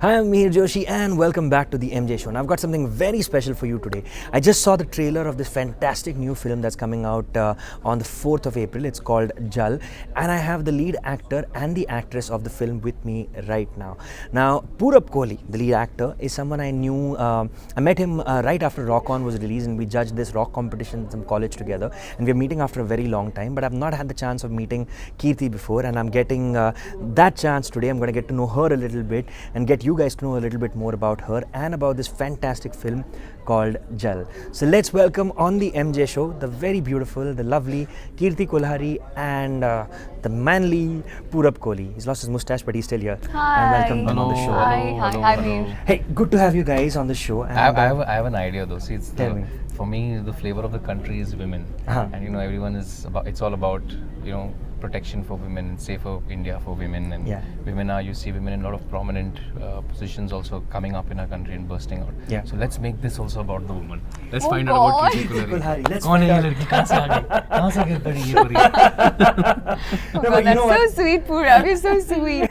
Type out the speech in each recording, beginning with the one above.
Hi, I'm Mihir Joshi and welcome back to the MJ Show. And I've got something very special for you today. I just saw the trailer of this fantastic new film that's coming out on the 4th of April. It's called Jal, and I have the lead actor and the actress of the film with me right now. Now, Purab Kohli, the lead actor, is someone I knew. I met him right after Rock On was released, and we judged this rock competition in some college together. And we're meeting after a very long time, but I've not had the chance of meeting Kirti before, and I'm getting that chance today. I'm going to get to know her a little bit and get you guys to know a little bit more about her and about this fantastic film called Jal. So let's welcome on the MJ Show the very beautiful, the lovely Kirti Kulhari and the manly Purab Kohli. He's lost his mustache, but he's still here. Hi. And welcome him on the show. Hi, Mir. Hey, good to have you guys on the show. And, I have an idea though. See, Tell me. For me, the flavor of the country is women, and everyone is about. It's all about protection for women and safer India for women, and women are. You see women in a lot of prominent positions also coming up in our country and bursting out. Yeah. So let's make this also about the woman. Let's Oh find God. out about Kirti Kulhari. Let's कौन है find ये out. लड़की? कहाँ से आ गई? कहाँ से गिर पड़ी ये परी? Oh God, that's so sweet, Purab. You're so sweet.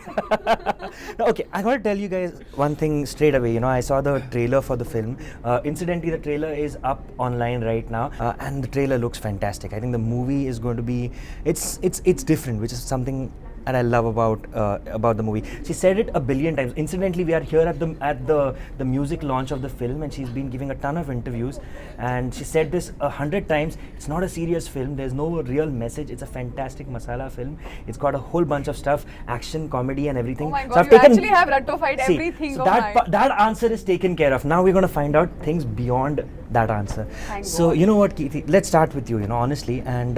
No, okay, I got to tell you guys one thing straight away. I saw the trailer for the film. Incidentally, the trailer is up online right now, and the trailer looks fantastic. I think the movie is going to be it's different, which is something that I love about the movie. She said it a billion times. Incidentally, we are here at the music launch of the film, and she's been giving a ton of interviews, and she said this 100 times. It's not a serious film. There's no real message. It's a fantastic masala film. It's got a whole bunch of stuff, action, comedy, and everything. Oh my God, So I've you taken, actually have ratified everything so of that mine. that answer is taken care of. Now we're going to find out things beyond that answer. Thank So God. you know what, Kirti, let's start with you. Honestly, and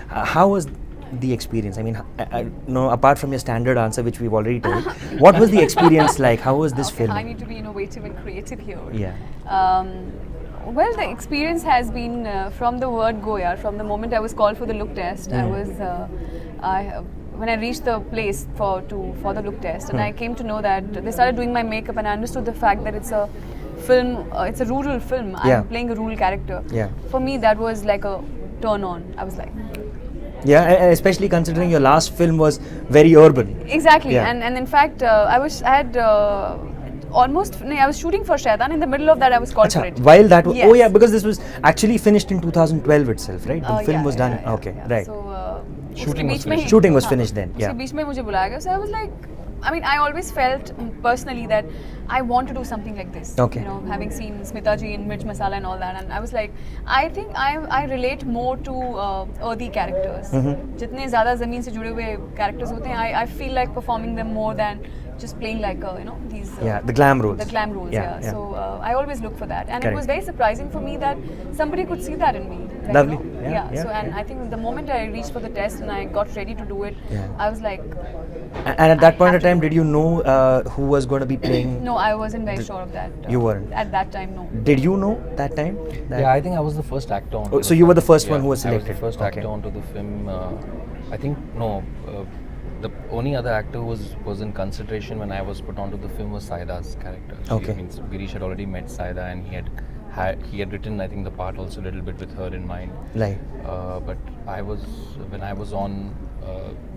how was the experience? I mean, apart from your standard answer, which we've already told, what was the experience like? How was this film? I need to be innovative and creative here. Yeah. Well, the experience has been from the word go, yaar. From the moment I was called for the look test, when I reached the place for the look test, and I came to know that they started doing my makeup, and I understood the fact that it's a film, it's a rural film. Yeah. I'm playing a rural character. Yeah. For me, that was like a turn on. I was like, Yeah, and especially considering your last film was very urban. exactly. Yeah. And in fact, I was shooting for Shaitaan. In the middle of that, I was called for it. While that was, Yes. oh yeah, because this was actually finished in 2012 itself, right? The film was done. Okay, right. So, Shooting was finished. Shooting was finished then. उसके Yeah. बीच में मुझे बुलाया गया. So I was like, I mean, I always felt personally that I want to do something like this. Okay. Having seen Smita ji in Mirch Masala and all that, and I was like, I think I relate more to earthy characters. जितने ज़्यादा ज़मीन से जुड़े हुए characters होते हैं, I feel like performing them more than just playing like these. The glam roles. The glam roles, Yeah, yeah. So I always look for that, and Correct. it was very surprising for me that somebody could see that in me. Like, Lovely. Yeah. Yeah, So and I think the moment I reached for the test and I got ready to do it, I was like, And at that point have of to time, do did you know who was going to be playing? no, I wasn't very sure of that. You weren't? At that time, no. Did you know that time? That Yeah, I think I was the first actor on. Oh, so you were the first one who was I was selected. the first Okay. actor onto the film. I think no. The only other actor who was in consideration when I was put onto the film was Saida's character. Okay. Means Girish had already met Saida, and he had written, I think, the part also a little bit with her in mind. Like But when I was on,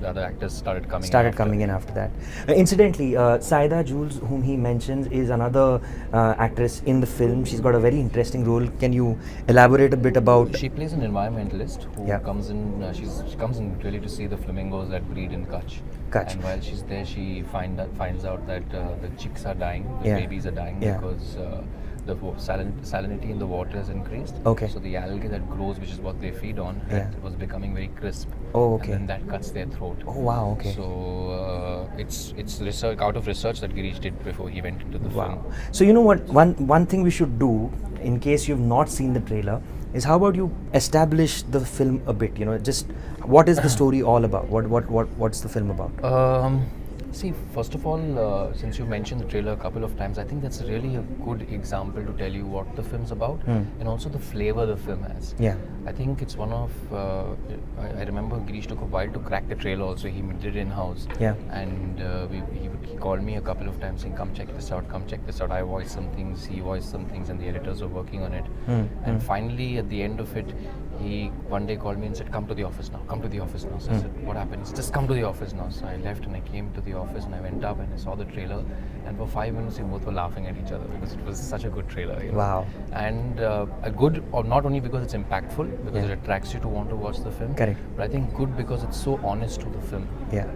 the other actors started coming. coming in after that. Incidentally, Saida Jules, whom he mentions, is another actress in the film. She's got a very interesting role. Can you elaborate a bit about? She plays an environmentalist who Yeah. comes in. She comes in really to see the flamingos that breed in Kutch. Kutch. And while she's there, she finds out that the chicks are dying, the babies are dying because the salinity in the water has increased. Okay. So the algae that grows, which is what they feed on, was becoming very crisp. Oh, okay. And then that cuts their throat. Oh wow. Okay. So it's research out of research that Girish did before he went into the film. Wow. So you know what? One thing we should do, in case you've not seen the trailer, is how about you establish the film a bit? Just what is the story all about? What's the film about? See, first of all, since you mentioned the trailer a couple of times, I think that's really a good example to tell you what the film's about and also the flavor the film has. Yeah. I think it's one of, I remember Girish took a while to crack the trailer also, he did it in-house. Yeah. And he called me a couple of times saying, come check this out, I voiced some things, he voiced some things, and the editors were working on it. And finally, at the end of it, he one day called me and said, come to the office now, come to the office now. So I said, what happened? He said, just come to the office now. So I left and I came to the office and I went up and I saw the trailer, and for 5 minutes we both were laughing at each other because it was such a good trailer. You know? Wow. And a good, or not only because it's impactful, because it attracts you to want to watch the film. Correct. But I think good because it's so honest to the film. Yeah.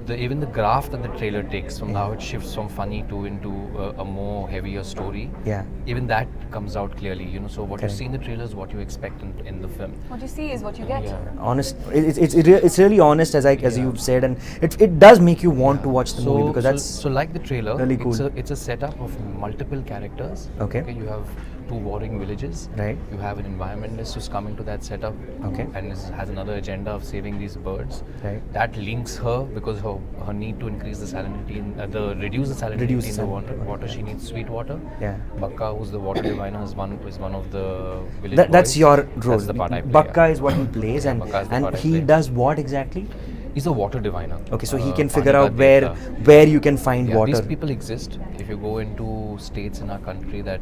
Even the graph that the trailer takes from how it shifts from funny to into a more heavier story. Yeah. Even that comes out clearly, you know. So what Correct. you see in the trailer is what you expect in the film. What you see is what you get. Yeah. Honest, it's really honest, as you've said, and it does make you want to watch the movie, because that's so like the trailer. really cool. It's a setup of multiple characters. Okay. You have 2 warring villages. Right. You have an environmentalist who's coming to that setup. Okay. And has another agenda of saving these birds. Right. That links her because her need to increase the salinity, reduce the salinity in the water. She needs sweet water. Yeah. Bakka, who's the water diviner, is one of the village that's boys. your role. That's the part I play. Bakka is what he plays, and Bakka is the part I he play. does what exactly? He's a water diviner. Okay, so he can figure out Panipat where you can find water. These people exist. If you go into states in our country that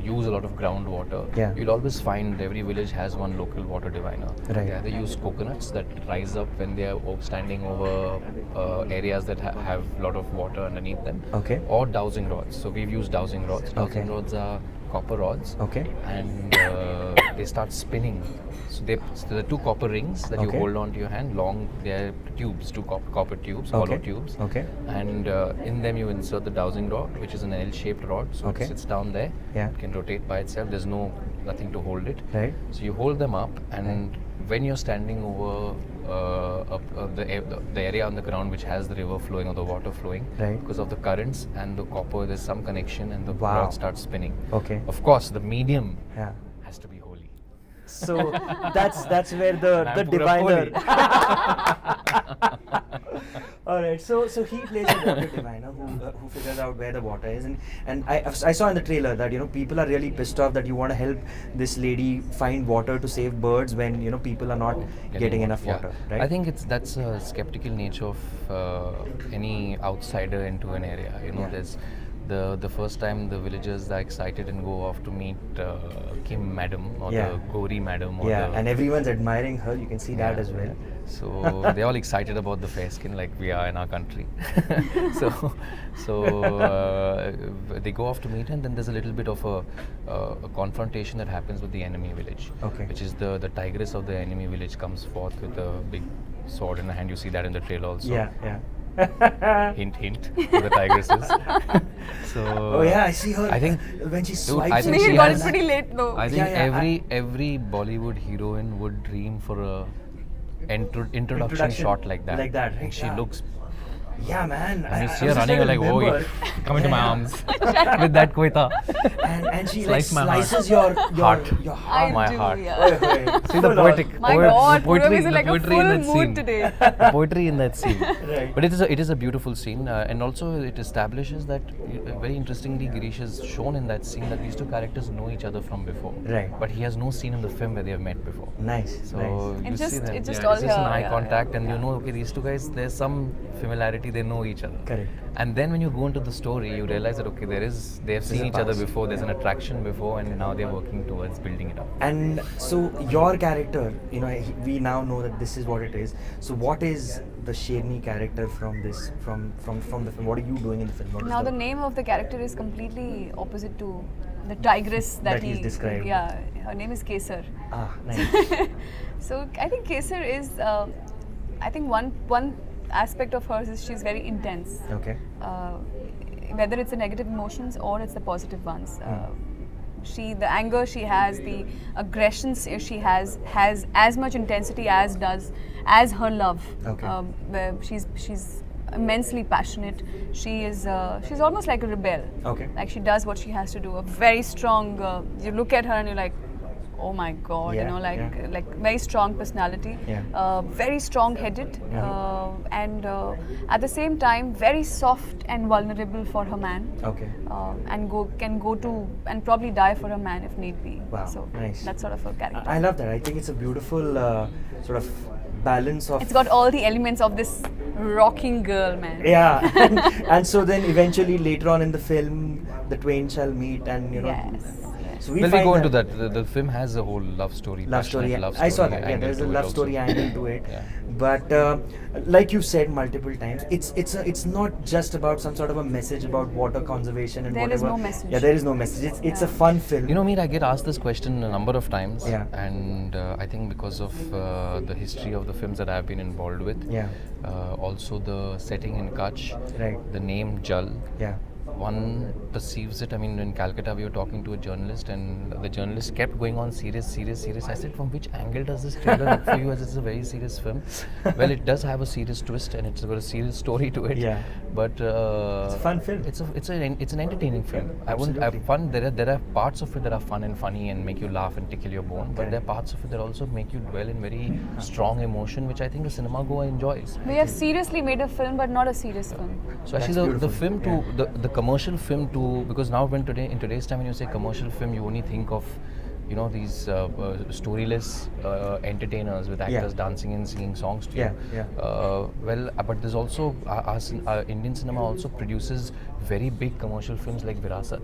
use a lot of groundwater, you'll always find every village has one local water diviner. Right. They either use coconuts that rise up when they are standing over areas that have a lot of water underneath them. Okay. Or dowsing rods. So we've used dowsing rods. Dowsing Okay. rods are copper rods. Okay. And they start spinning. So there are 2 copper rings that you hold on to your hand. Long, they're tubes, 2 copper tubes, hollow tubes. Okay. And in them you insert the dowsing rod, which is an L-shaped rod. So it sits down there. Yeah. It can rotate by itself. There's nothing to hold it. Right. So you hold them up, and when you're standing over the area on the ground which has the river flowing or the water flowing, because of the currents and the copper, there's some connection, and the rod starts spinning. Okay. Of course, the medium has to be holy. So that's where the Purab diviner. Kohli. All right. So he plays a water diviner who figures out where the water is, and I saw in the trailer that people are really pissed off that you want to help this lady find water to save birds when people are not getting enough water. Right. I think that's a skeptical nature of any outsider into an area. There's the first time the villagers are excited and go off to meet Kim Madam or the Gauri Madam. Or and everyone's admiring her. You can see that as well. So they're all excited about the fair skin like we are in our country. so they go off to meet her, and then there's a little bit of a confrontation that happens with the enemy village. Okay. Which is the tigress of the enemy village comes forth with a big sword in her hand. You see that in the trailer also. Yeah. Hint, who the tigress is. So I see her. I think when she swipes, I think she she got has, it pretty late though. I think every Bollywood heroine would dream for a introduction shot like that. Like that, right? And she looks. Yeah, man. And you see her running, you're like, oh, come into my arms with that koita. And she Slice my slices your heart. Your heart. My do, heart. yeah. See the poetic. My God, Purab is in like a full mood today. The poetry in that scene. Right. But it is a beautiful scene, and also it establishes that very interestingly, Girish has shown in that scene that these 2 characters know each other from before. Right. But he has no scene in the film where they have met before. Nice. So you It's see just- that it's just it's all just here, an eye yeah, contact, and okay, these 2 guys, there's some familiarity. They know each other. Correct. And then when you go into the story, you realize that okay, they have seen each other before. There's an attraction before, and now they're working towards building it up. And so your character, we now know that this is what it is. So what is the Sherni character from the film? What are you doing in the film? Now the name of the character is completely opposite to the tigress that he's described. Yeah, her name is Kesar. Ah, nice. So I think Kesar is, I think one aspect of hers is she's very intense. Okay. Whether it's the negative emotions or it's the positive ones. The anger she has, the aggressions she has as much intensity as her love. Okay. Where she's immensely passionate. She's almost like a rebel. Okay. Like she does what she has to do. A very strong. You look at her and you're like, oh my God, like very strong personality, very strong-headed, and at the same time very soft and vulnerable for her man. Okay. And can go to and probably die for her man if need be. Wow, so nice. that's sort of her character. I love that. I think it's a beautiful sort of balance of. It's got all the elements of this rocking girl, man. Yeah, and so then eventually later on in the film, the twain shall meet, and Yes. So we go into that. The film has a whole love story. Love story. Love story. I saw that. Yeah, there's a love story angle to it. Yeah. But like you said multiple times, it's not just about some sort of a message about water conservation and there whatever. There is no message. Yeah, there is no message. It's a fun film. You know, I get asked this question a number of times. Yeah. And I think because of the history of the films that I've been involved with. Yeah. Also the setting in Kutch. Right. The name Jal. Yeah. One perceives it. I mean, in Calcutta, we were talking to a journalist, and the journalist kept going on serious. I said, from which angle does this trailer look for you? As it's a very serious film. Well, it does have a serious twist, and it's got a serious story to it. Yeah. But it's a fun film. It's an entertaining film. I wouldn't have fun. There are parts of it that are fun and funny and make you laugh and tickle your bone. But there are parts of it that also make you dwell in very strong emotion, which I think the cinema goer enjoys. We have seriously made a film, but not a serious film. So actually, the film to the commercial film to, because now in today's time when you say commercial film, you only think of these storyless entertainers with actors dancing and singing songs to you. But there's also our Indian cinema also produces very big commercial films like Virasat,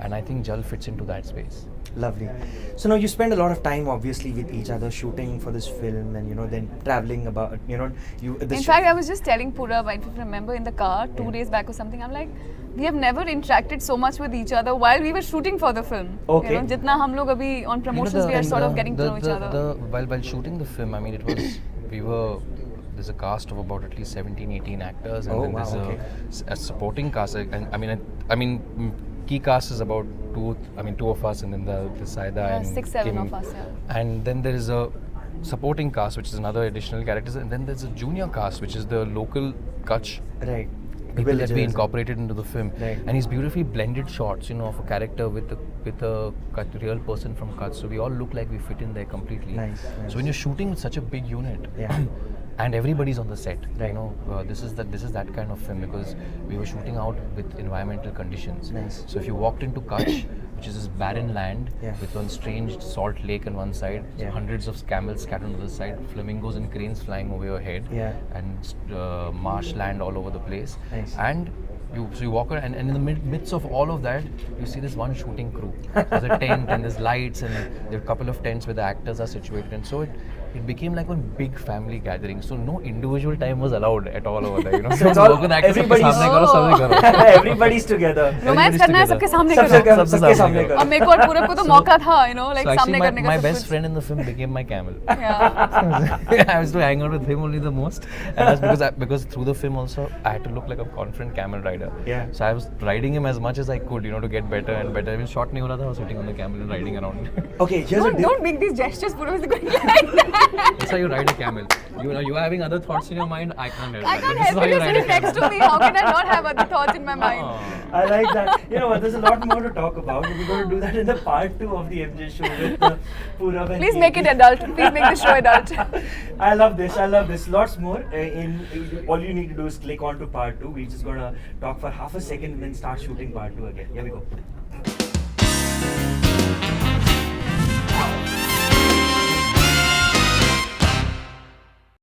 and I think Jal fits into that space. Lovely. So now you spend a lot of time obviously with each other shooting for this film, and then traveling about. In fact, I was just telling Purab, if you remember, in the car 2 days back or something, I'm like, we have never interacted so much with each other while we were shooting for the film. Okay. Jitna hum log abhi on promotions, we are sort of getting to know each other. While shooting the film, I mean, there's a cast of about at least 17-18 actors, and there's a supporting cast. And I mean, key cast is about two of us, and then the Saida and 6-7 Kim. of us. Yeah. And then there is a supporting cast, which is another additional characters, and then there's a junior cast, which is the local Kutch. Right. People that we incorporated into the film, right. And he's beautifully blended shots, of a character with a real person from Kutch. So we all look like we fit in there completely. Nice. So when you're shooting with such a big unit, and everybody's on the set, right. This is that kind of film, because we were shooting out with environmental conditions. Nice. So if you walked into Kutch, which is this barren land with one strange salt lake on one side, hundreds of camels scattered on the other side, flamingos and cranes flying over your head, and marshland all over the place. Nice. And you walk around, and in the midst of all of that, you see this one shooting crew. There's a tent and there's lights, and there are a couple of tents where the actors are situated, and so it became like one big family gathering. So no individual time was allowed at all over there. So it's all everybody's together. Romance करना है सबके सामने करो. सबके सामने करो. और मेरे को और पूरब को तो मौका था, like सामने करने का. My best friend in the film became my camel. I was to hang out with him only the most, and that's because through the film also I had to look like a confident camel rider. Yeah. So I was riding him as much as I could, to get better and better. Even shot नहीं हो रहा था, I was sitting on the camel and riding around. Okay, don't make these gestures, Purab is going like that. That's how you ride a camel. You are having other thoughts in your mind. I can't help it. I can't help it. You're sitting next to me. How can I not have other thoughts in my mind? I like that. You know what? There's a lot more to talk about. We're going to do that in the part 2 of the MJ show with Purab and Please make it adult. Please make this show adult. I love this. Lots more. All you need to do is click on to part 2. We're just going to talk for half a second and then start shooting part 2 again. Here we go.